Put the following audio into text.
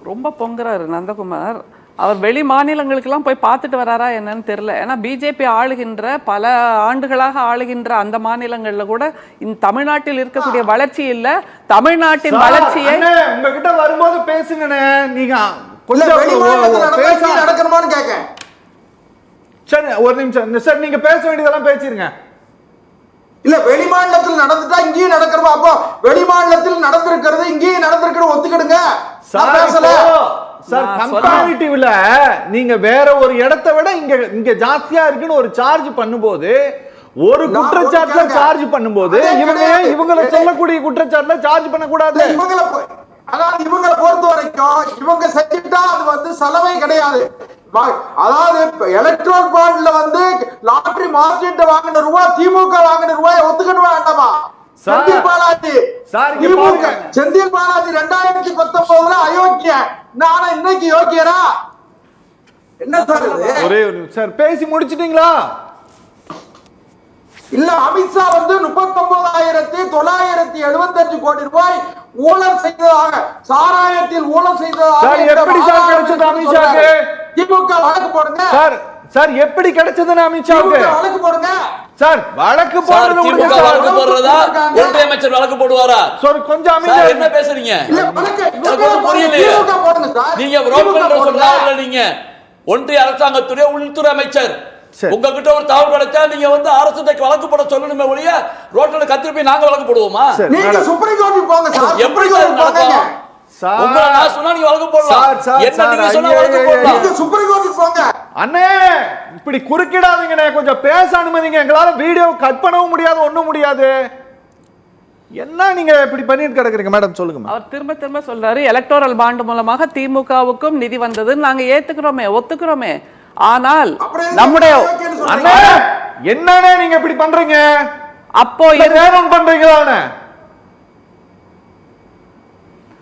ரொம்ப பொங்குறாரு நந்தகுமார். அவர் வெளி மாநிலங்களுக்கெல்லாம் போய் பார்த்துட்டு வராரா என்னன்னு தெரியல. ஏன்னா பிஜேபி ஆளுகின்ற பல ஆண்டுகளாக ஆளுகின்ற அந்த மாநிலங்கள்ல கூட இந்த தமிழ்நாட்டில் இருக்கக்கூடிய வளர்ச்சி இல்ல. தமிழ்நாட்டின் வளர்ச்சியை உங்ககிட்ட வரும்போது பேசுங்கண்ணே. நீங்க கொஞ்சம் நடக்கணுமான்னு கேட்க. சரி ஒரு நிமிஷம் சார், நீங்க பேச வேண்டியதெல்லாம் பேசிருங்க. இல்ல வெளி மாநிலத்தில் நடந்துட்டா இங்கேயும் நடக்கிறோம். அப்போ வெளி மாநிலத்தில் நடந்திருக்கிறது இங்கேயும் நடந்திருக்கிறது ஒத்துக்கிடுங்க. சார் கம்பேரிட்டிவ்ல நீங்க வேற ஒரு இடத்தை விட இங்க ஜாஸ்தியா இருக்குன்னு ஒரு சார்ஜ் பண்ணும்போது, ஒரு குற்றச்சாட்டுல சார்ஜ் பண்ணும்போது இவங்களை சொல்லக்கூடிய குற்றச்சாட்டுல சார்ஜ் பண்ண கூடாது. அதாவது இவங்களை பொறுத்த வரைக்கும் இவங்க செஞ்சுட்டா அது வந்து சலவை கிடையாது. அதாவது எலக்ட்ரல் பாண்ட்ல வந்து லாட்டரி மார்க்கெட் வாங்கின ரூபாய் திமுக வாங்கின ரூபாய் ஒத்துக்கணும் வேண்டாமா? செந்தில் பாலாஜி 2019 அயோக்கிய, நானா இன்னைக்கு யோக்கியரா? என்ன சார் ஒரே ஒரு சார் பேசி முடிச்சிட்டீங்களா? இல்ல, அமித்ஷா வந்து 39,975 கோடி ரூபாய் ஊழல் செய்ததாக, சாராயத்தில் ஊழல் செய்ததாக எப்படி சார் கிடைச்சது அமித்ஷாக்கு? திமுக வழக்கு போடுங்க சார். எப்படி கிடைச்சதுன்னு அமித்ஷாவுக்கு வழக்கு போடுங்க சார். வழக்கு போடுறது திமுக வழக்கு போடுறதா ஒன்றிய அமைச்சர் வழக்கு போடுவாரா? சார் கொஞ்சம் அமைதியா என்ன பேசுறீங்க? இல்ல வழக்கு புரியலையே. போடுங்க சார். நீங்க ரோட்ல சொன்னால நீங்க ஒன்றிய அரசாங்கத்துடைய உள்துறை அமைச்சர், உங்ககிட்ட ஒரு தகவல் கிடைச்சா நீங்க வந்து அரசுக்கு வழக்கு போட சொல்லணுமே ஒழிய ரோட்ல கத்திரி போய் நாங்க வழக்கு போடுவோமா? நீங்க சுப்ரீம் கோர்ட்டுக்கு போங்க சார். எப்படி சார் நடக்கும்? உங்களை நான் சொன்னா நீங்க வழக்கு போடலாம். என்ன நீங்க சொன்னா வழக்கு போடலாம். நீங்க சுப்ரீம் கோர்ட்டுக்கு போங்க. அண்ணே இப்படி குறுக்கிடாதீங்கண்ணே, கொஞ்சம் பேச அனுமதிங்க. எங்களால வீடியோ கட் பண்ணவும் முடியாது, ஒண்ணும் முடியாது. என்ன நீங்க இப்படி பண்ணிட்டு கிடக்குறீங்க மேடம்? சொல்லுங்க. அவர் திரும்ப சொல்றாரு எலக்டோரல் பாண்ட் மூலமாக திமுகவுக்கும் நிதி வந்ததுன்னு நாங்க ஏத்துக்கிறோமே, ஒத்துக்கிறோமே. ஆனால் நம்முடைய என்னண்ணே நீங்க இப்படி பண்றீங்க? அப்போ பண்றீங்களா?